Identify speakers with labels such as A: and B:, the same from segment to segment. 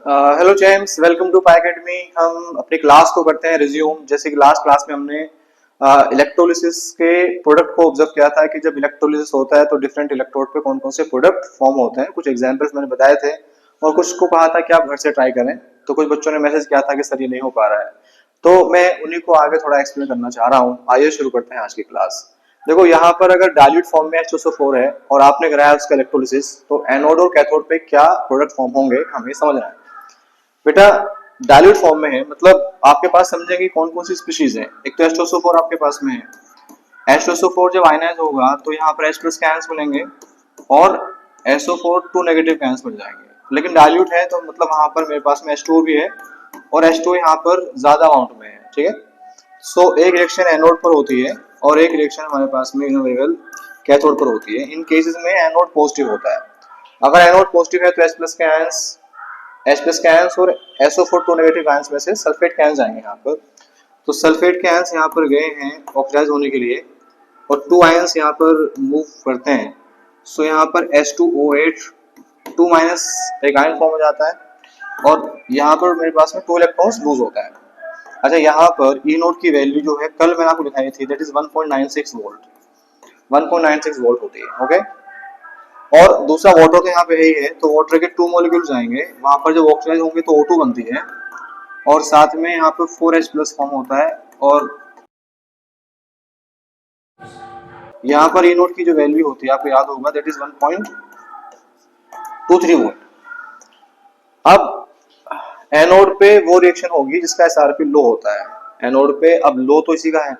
A: Hello James, welcome to Pi Academy. हम अपनी class को करते हैं रिज्यूम। जैसे कि लास्ट क्लास में हमने इलेक्ट्रोलिसिस के प्रोडक्ट को ऑब्जर्व किया था कि जब इलेक्ट्रोलिसिस होता है तो डिफरेंट इलेक्ट्रोड पे कौन कौन से प्रोडक्ट फॉर्म होते हैं। कुछ एग्जांपल्स मैंने बताए थे और कुछ को कहा था कि आप घर से ट्राई करें। तो कुछ बच्चों ने मैसेज किया था कि सर ये नहीं हो पा रहा है, तो मैं उन्हीं को आगे थोड़ा एक्सप्लेन करना चाह रहा हूँ। आइए शुरू करते हैं आज की क्लास। देखो, यहाँ पर अगर डाइल्यूट फॉर्म में H2SO4 है और आपने कराया उसका इलेक्ट्रोलिसिस, तो एनोड और कैथोड पे क्या प्रोडक्ट फॉर्म होंगे हमें समझना है। बेटा, डाइल्यूट फॉर्म में है मतलब आपके पास समझेंगे कौन कौन सी स्पीशीज है। एक तो H2SO4 आपके पास में है। H2SO4 जब आयनाइज होगा तो यहाँ पर H प्लस के आयंस मिलेंगे और SO4 टू नेगेटिव के आयंस मिल जाएंगे। लेकिन डाइल्यूट है तो मतलब वहां पर मेरे पास में H2O भी है और H2O यहाँ पर ज्यादा अमाउंट में है। ठीक है। सो एक रिएक्शन एनोड पर होती है और एक रिएक्शन हमारे पास में इनोवेबल कैथोड पर होती है। इन केसेस में एनोड पॉजिटिव होता है। अगर एनोड पॉजिटिव है तो H प्लस के आयंस H प्लस के आयंस और SO4 टू नेगेटिव आयंस में से सल्फेट के आयंस आएंगे यहाँ पर। तो सल्फेट के आयंस यहाँ पर गए हैं ऑक्सीडाइज होने के लिए और टू आयंस यहाँ पर मूव करते हैं। सो यहाँ पर H2O8 टू माइनस एक आयन फॉर्म हो जाता है और यहाँ पर मेरे पास में टू इलेक्ट्रॉन्स लूज होता है। अच्छा, यहाँ पर ई नोट की वैल्यू जो है कल मैंने आपको दिखाई थी, दैट इज 1.96 वोल्ट। 1.96 वोल्ट होती है। ओके। और दूसरा वाटर तो यहाँ पे ही है, तो वाटर के टू मॉलिक्यूल्स आएंगे वहां पर। जब ऑक्सीडाइज होंगे तो O2 बनती है और साथ में यहाँ पे 4H प्लस फॉर्म होता है और यहाँ पर ई नोट की जो वैल्यू होती है आपको याद होगा, दैट इज 1.23 वोल्ट। अब एनोड पे वो रिएक्शन होगी जिसका एसआरपी लो होता है। एनोड पे अब लो तो इसी का है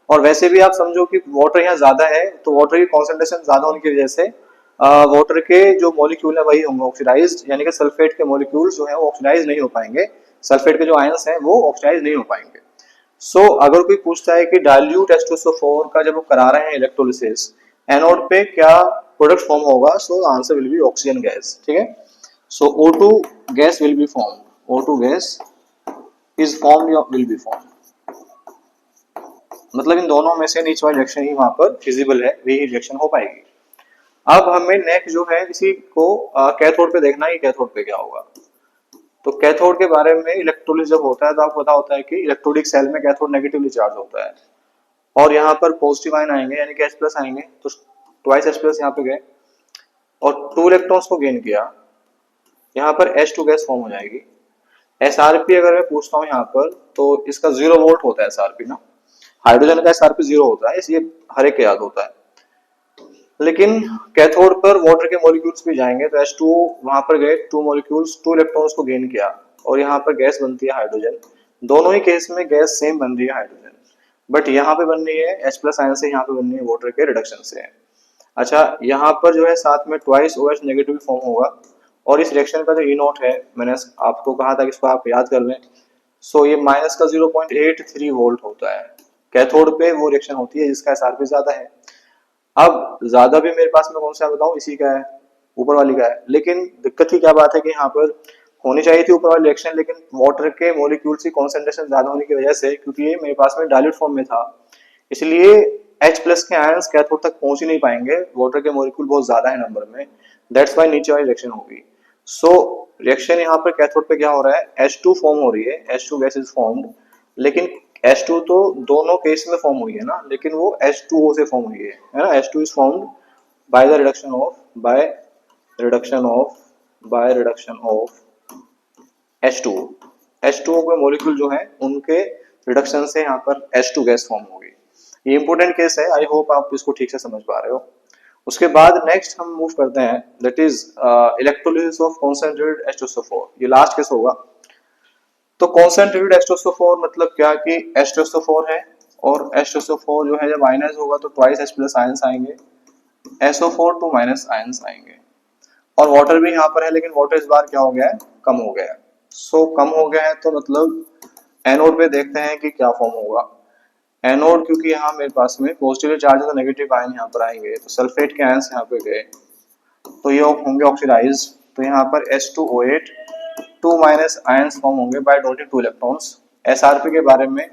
A: और वैसे भी आप समझो कि वाटर यहाँ ज्यादा है तो वाटर की कॉन्सेंट्रेशन ज्यादा होने की वजह से वाटर के जो मॉलिक्यूल है वही होंगे ऑक्सीडाइज्ड, यानी कि सल्फेट के मॉलिक्यूल्स जो है वो ऑक्सीडाइज नहीं हो पाएंगे। सल्फेट के जो आयंस हैं वो ऑक्सीडाइज नहीं हो पाएंगे। सो अगर कोई पूछता है कि डाइल्यूट H2SO4 का जब वो करा रहे हैं इलेक्ट्रोलिसिस, एनोड पे क्या प्रोडक्ट फॉर्म होगा, so answer will be oxygen gas. ठीक है। सो O2 gas will be formed. O2 gas is formed or will be formed. मतलब इन दोनों में से नीचे वाली रिएक्शन ही वहां पर फिजिबल है, वही रिएक्शन हो पाएगी। अब हमें नेक्स्ट जो है इसी को कैथोड पे देखना है कि कैथोड पे क्या होगा। तो कैथोड के बारे में इलेक्ट्रोलिस जब होता है तो आपको पता होता है कि इलेक्ट्रोलिक सेल में कैथोड नेगेटिवली चार्ज होता है और यहाँ पर पॉजिटिव आयन आएंगे यानी कि H प्लस आएंगे। तो ट्वाइस H प्लस यहाँ पे गए और टू इलेक्ट्रॉन्स को गेन किया, यहाँ पर H2 गैस फॉर्म हो जाएगी। एसआरपी अगर मैं पूछता हूँ यहाँ पर तो इसका 0 वोल्ट होता है एसआरपी ना। हाइड्रोजन का एसआरपी 0 होता है, इसलिए हर एक के याद होता है। लेकिन कैथोड पर वाटर के मॉलिक्यूल्स भी जाएंगे तो H2O वहां पर गए, टू मॉलिक्यूल्स टू इलेक्ट्रॉन्स को गेन किया और यहाँ पर गैस बनती है हाइड्रोजन। दोनों ही केस में गैस सेम बन रही है हाइड्रोजन, बट यहाँ पे बन रही है H प्लस आयन से, यहाँ पे बन रही है वाटर के रिडक्शन से। अच्छा, यहाँ पर जो है साथ में ट्वाइस OH नेगेटिव फॉर्म होगा और इस रिएक्शन का जो ई नोट है मैंने आपको कहा था कि इसको आप याद कर लें। सो ये माइनस का 0.83 वोल्ट होता है। कैथोड पे वो रिएक्शन होती है जिसका एसआरपी ज्यादा है। अब ज्यादा भी मेरे पास में कौन सा बताऊं, इसी का है, ऊपर वाली का है। लेकिन दिक्कत की क्या बात है कि यहाँ पर होनी चाहिए थी ऊपर वाली रिएक्शन, लेकिन वाटर के मॉलिक्यूल्स की कॉन्सेंट्रेशन ज्यादा होने की वजह से, क्योंकि ये मेरे पास में डाइल्यूट फॉर्म में था, इसलिए H प्लस के आयंस कैथोड तक पहुंच ही नहीं पाएंगे। वाटर के मॉलिक्यूल बहुत ज्यादा है नंबर में, दैट्स वाई नीचे वाली रिएक्शन होगी। सो रिएक्शन यहाँ पर कैथोड पे क्या हो रहा है, H2 फॉर्म हो रही है, H2 गैस इज फॉर्म्ड। लेकिन H2 तो दोनों केस में फॉर्म हुई है ना, लेकिन वो H2O से फॉर्म हुई है ना। H2 is formed by the reduction of by reduction of H2O। H2O के मॉलिक्यूल जो है उनके रिडक्शन से यहाँ पर H2 गैस फॉर्म होगी। ये इंपॉर्टेंट केस है, आई होप आप इसको ठीक से समझ पा रहे हो। उसके बाद नेक्स्ट हम मूव करते हैं, that is electrolysis of concentrated H2SO4। ये लास्ट केस होगा। तो कॉन्सेंट्रेटेड H2SO4 मतलब क्या कि H2SO4 है और H2SO4 जो है जब आयनाइज होगा तो ट्वाइस H प्लस आयंस आएंगे, SO4 टू माइनस आयंस आएंगे और वाटर भी यहाँ पर है, लेकिन वाटर इस बार क्या हो गया है, कम हो गया है। सो कम हो गया है तो मतलब एनोड पे देखते हैं कि क्या फॉर्म होगा। एनोड क्योंकि यहाँ मेरे पास में पॉजिटिव चार्ज है तो नेगेटिव आयन यहाँ पर आएंगे, तो सल्फेट के आयंस यहाँ पे गए तो ये होंगे ऑक्सीडाइज। तो यहाँ पर H2O8 two minus ions form होंगे by donating two electrons. SRP के बारे में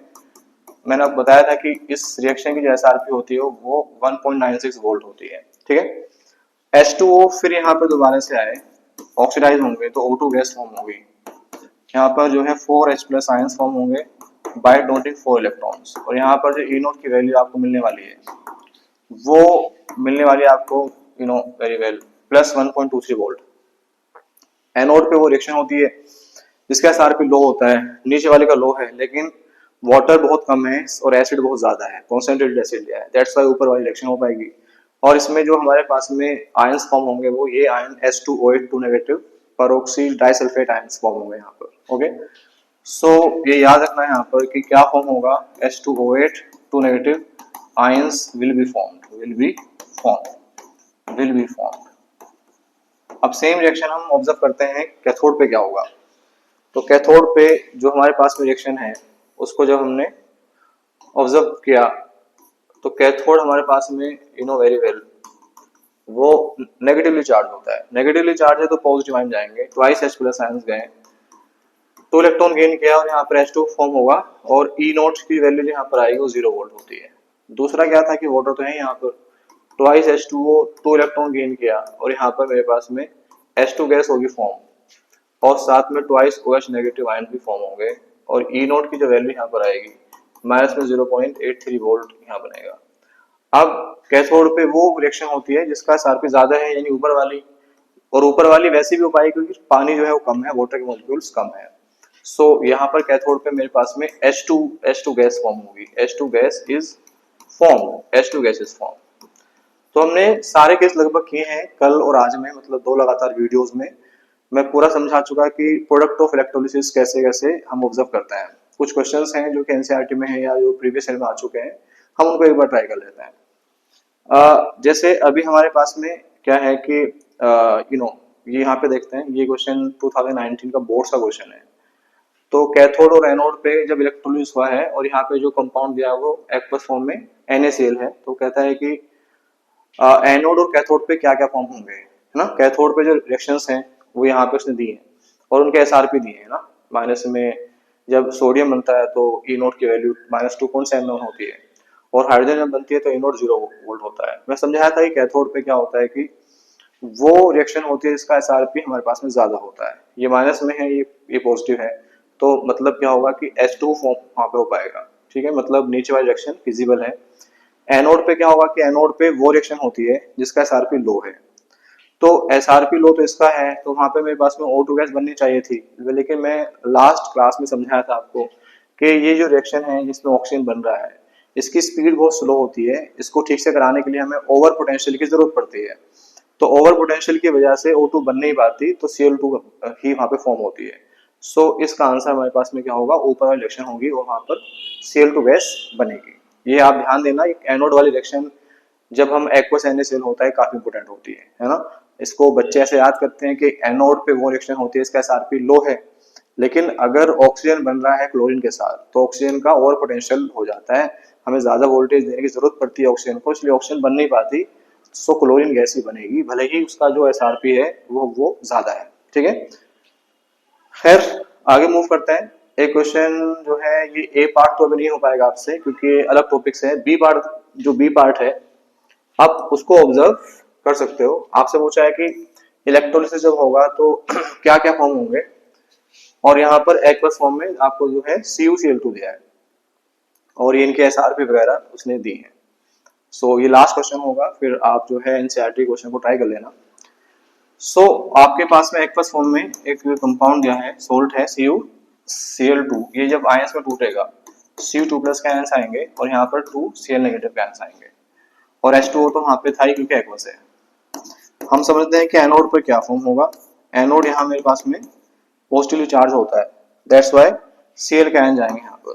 A: मैंने आपको बताया था कि इस रिएक्शन की जो एसआरपी होती है वो 1.96 वोल्ट होती है। ठीक है। H2O फिर यहाँ पे दोबारा से आए, ऑक्सीडाइज होंगे तो O2 गैस फॉर्म होगी। यहाँ पर जो है 4H प्लस आयंस फॉर्म होंगे बाय डोनेटिंग 4 इलेक्ट्रॉन्स, और यहाँ पर जो ई नोट की वैल्यू आपको मिलने वाली है वो मिलने वाली है आपको very well plus 1.23 volt. Anode पे वो रिएक्शन होती है जिसका एसआरपी लो होता है, नीचे वाले का लो है, लेकिन वाटर बहुत कम है और एसिड बहुत ज्यादा है, कॉन्सेंट्रेटेड एसिड लिया है, दैट्स वाई ऊपर वाली रिएक्शन हो पाएगी। और इसमें जो हमारे पास में आयंस फॉर्म होंगे वो ये ion H2OH 2 negative peroxy disulphate ions form होंगे यहाँ पर। ओके, सो ये याद रखना है यहाँ पर कि क्या फॉर्म होगा, H2OH 2 negative ions will be formed. अब सेम रिएक्शन हम ऑब्जर्व करते हैं कैथोड पे क्या होगा। तो कैथोड पे जो हमारे पास में रिएक्शन है उसको जब हमने ऑब्जर्व किया तो कैथोड हमारे पास में वेरी वेल वो नेगेटिवली चार्ज होता है। नेगेटिवली चार्ज है तो पॉजिटिव आयन जाएंगे, ट्वाइस H प्लस आयंस गए, 2 इलेक्ट्रॉन गेन किया और यहाँ पर H2 फॉर्म होगा और ई नोट की वैल्यू जो यहाँ पर आएगी वो 0 वोल्ट होती है। दूसरा क्या था कि वाटर तो है यहाँ पर, ट्वाइस H2O 2 इलेक्ट्रॉन गेन किया और यहाँ पर मेरे पास में H2 गैस होगी फॉर्म और साथ में ट्वाइस OH नेगेटिव आयन भी फॉर्म होंगे और ई नोट की जो वैल्यू यहाँ पर आएगी माइनस में 0.83 वोल्ट यहाँ बनेगा। अब कैथोड पे वो रिएक्शन होती है जिसका एसआरपी ज्यादा है यानी ऊपर वाली, और ऊपर वाली वैसे भी हो पाएगी क्योंकि पानी जो है वो कम है, वाटर के मॉलिक्यूल्स कम है। सो यहाँ पर कैथोड पे मेरे पास में H2 गैस फॉर्म होगी, H2 गैस इज फॉर्म। तो हमने सारे केस लगभग किए हैं कल और आज में, मतलब 2 लगातार वीडियोस में मैं पूरा समझा चुका कि प्रोडक्ट ऑफ इलेक्ट्रोलिसिस कैसे कैसे हम ऑब्जर्व करते हैं। कुछ क्वेश्चंस हैं जो कि एनसीईआरटी में है या जो प्रीवियस ईयर में आ चुके हैं, हम उनको एक बार ट्राई कर लेते हैं। जैसे अभी हमारे पास में क्या है कि ये यहाँ पे देखते हैं, ये क्वेश्चन 2019 का बोर्ड का क्वेश्चन है। तो कैथोड और एनोड पे जब इलेक्ट्रोलिसिस हुआ है और यहाँ पे जो कंपाउंड दिया है वो एक्वस फॉर्म में NaCl है, तो कहता है कि एनोड और कैथोड पे क्या क्या फॉर्म होंगे, है ना। कैथोड पे जो रिएक्शंस हैं वो यहाँ पे उसने दिए हैं और उनके एसआरपी दिए हैं ना। माइनस में जब सोडियम बनता है तो ई नोट की वैल्यू -2.71 होती है और हाइड्रोजन जब बनती है तो ई नोट 0 वोल्ट होता है। मैं समझाया था कि कैथोड पे क्या होता है कि वो रिएक्शन होती है जिसका एसआरपी हमारे पास में ज्यादा होता है। ये माइनस में है, ये पॉजिटिव है, तो मतलब क्या होगा कि H2 फॉर्म वहां पे हो पाएगा, ठीक है, मतलब नीचे वाली रिएक्शन फिजिबल है। एनोड पे क्या होगा कि एनोड पे वो रिएक्शन होती है जिसका एसआरपी लो है, तो एसआरपी लो तो इसका है, तो वहां पे मेरे पास में O2 गैस बननी चाहिए थी, लेकिन मैं लास्ट क्लास में समझाया था आपको कि ये जो रिएक्शन है जिसमें ऑक्सीजन बन रहा है इसकी स्पीड बहुत स्लो होती है, इसको ठीक से कराने के लिए हमें ओवर पोटेंशियल की जरूरत पड़ती है। तो ओवर पोटेंशियल की वजह से O2 बन नहीं पाती तो Cl2 ही वहां पे फॉर्म होती है। सो इसका आंसर हमारे पास में क्या होगा, ऊपर वाली रिएक्शन होगी और वहां पर Cl2 गैस बनेगी। ये आप ध्यान देना, एनोड वाली रिएक्शन जब हम एक्वस NaCl होता है काफी इंपोर्टेंट होती है ना। इसको बच्चे ऐसे याद करते हैं कि एनोड पे वो रिएक्शन होती है इसका एसआरपी लो है, लेकिन अगर ऑक्सीजन बन रहा है क्लोरीन के साथ तो ऑक्सीजन का ओवर पोटेंशियल हो जाता है, हमें ज्यादा वोल्टेज देने की जरूरत पड़ती है ऑक्सीजन को, इसलिए ऑक्सीजन बन नहीं पाती, सो क्लोरीन गैस ही बनेगी, भले ही उसका जो एसआरपी है वो ज्यादा है, ठीक है। खैर आगे मूव करते हैं। एक क्वेश्चन जो है ये ए पार्ट तो अभी नहीं हो पाएगा आपसे क्योंकि अलग टॉपिक्स है। बी पार्ट, जो बी पार्ट है आप उसको ऑब्जर्व कर सकते हो। आपसे पूछा है कि इलेक्ट्रोलिसिस जब होगा तो क्या क्या फॉर्म होंगे, और यहाँ पर एक्वस फॉर्म में आपको जो है CuCl2 दिया है और ये इनके एसआरपी वगैरह उसने दी है। सो ये लास्ट क्वेश्चन होगा, फिर आप जो है एनसीईआरटी क्वेश्चन को ट्राई कर लेना। सो आपके पास में एक्वस फॉर्म में एक कंपाउंड दिया है, सोल्ट है CuCl2, ये जब आयंस में टूटेगा Cu2 प्लस के आयंस आएंगे और यहाँ पर 2 Cl नेगेटिव के आयंस आएंगे और H2O तो वहां पे था ही क्योंकि एक्वस है। हम समझते हैं कि एनोड पर क्या फॉर्म होगा। एनोड यहाँ मेरे पास में पॉजिटिवली चार्ज होता है, दैट्स व्हाई Cl के आयन जाएंगे यहाँ पर,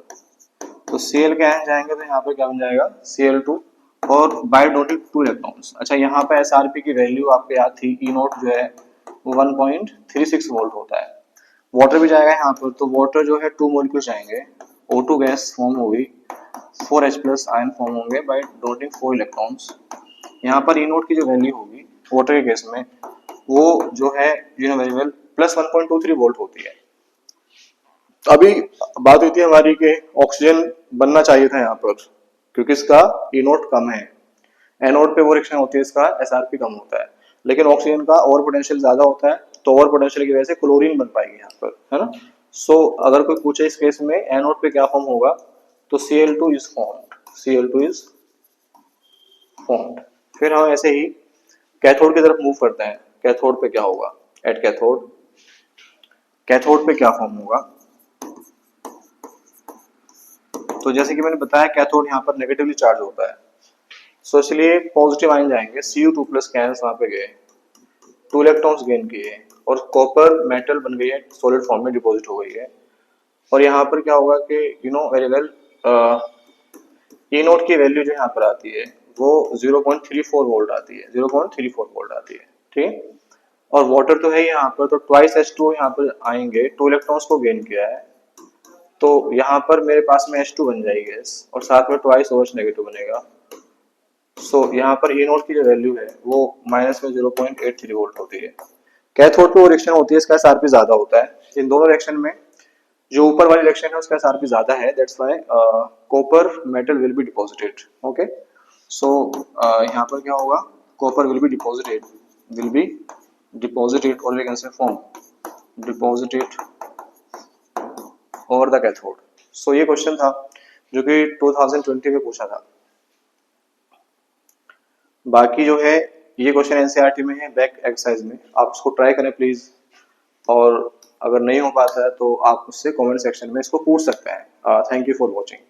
A: तो Cl के आयन जाएंगे तो यहाँ पर क्या बन जाएगा Cl2 और बाय डोनेटेड 2 इलेक्ट्रॉन्स। अच्छा यहाँ पे एसआरपी की वैल्यू आपको याद थी, ई नोट जो है वो 1.36 वोल्ट होता है। वाटर भी जाएगा यहाँ पर, तो वाटर जो है 2 मॉलिक्यूल्स जाएंगे, O2 गैस फॉर्म होगी, 4H प्लस आयन फॉर्म होंगे बाय डोनेटिंग 4 इलेक्ट्रॉन्स। यहाँ पर ई नोट की जो वैल्यू होगी वाटर के केस में वो जो है वेरी वेल प्लस 1.23 वोल्ट होती है। अभी बात हुई थी हमारी कि ऑक्सीजन बनना चाहिए था यहाँ पर क्योंकि इसका ई नोट कम है, एनोड पे वो रिएक्शन होती है इसका एसआरपी कम होता है, लेकिन ऑक्सीजन का ओवर पोटेंशियल ज्यादा होता है, तो ओवर पोटेंशियल की वजह से क्लोरीन बन पाएगी यहाँ पर, है ना। सो अगर कोई पूछे इस केस में एनोड पे क्या फॉर्म होगा, तो Cl2 is formed, Cl2 is formed. फिर हम ऐसे ही कैथोड की तरफ मूव करते हैं। कैथोड पे क्या होगा, एट कैथोड, कैथोड पे क्या फॉर्म होगा। तो जैसे कि मैंने बताया कैथोड यहाँ पर नेगेटिवली चार्ज होता है, सो इसलिए पॉजिटिव आयन जाएंगे, Cu2 प्लस कैंस वहां पे गए, 2 इलेक्ट्रॉन्स गेन किए और कॉपर मेटल बन गई है, सॉलिड फॉर्म में डिपॉजिट हो गई है। और यहाँ पर क्या होगा कि you know very well, E note की वैल्यू जो यहाँ पर आती है वो 0.34 वोल्ट आती है, 0.34 वोल्ट आती है, ठीक है। और वाटर तो है यहाँ पर, तो ट्वाइस H2 यहाँ पर आएंगे, 2 इलेक्ट्रॉन्स को गेन किया है, तो यहाँ पर मेरे पास में H2 बन जाएगी गैस और साथ में ट्वाइस OH नेगेटिव बनेगा। सो यहाँ पर ई नोट की जो वैल्यू है वो माइनस में 0.83 वोल्ट होती है। कैथोड पे वो रिएक्शन होती है, इसका एसआरपी ज्यादा होता है। इन दोनों रिएक्शन में जो ऊपर वाली रिएक्शन है उसका एसआरपी ज्यादा है, that's why copper metal will be deposited. Okay, so यहाँ पर क्या होगा, copper will be deposited, will be deposited और we can say form deposited over the cathode. So ये क्वेश्चन था जो कि 2020 में पूछा था। बाकी जो है ये क्वेश्चन एनसीईआरटी में है, बैक एक्सरसाइज में, आप उसको ट्राई करें प्लीज। और अगर नहीं हो पाता है तो आप उससे कमेंट सेक्शन में इसको पूछ सकते हैं। Thank you for watching.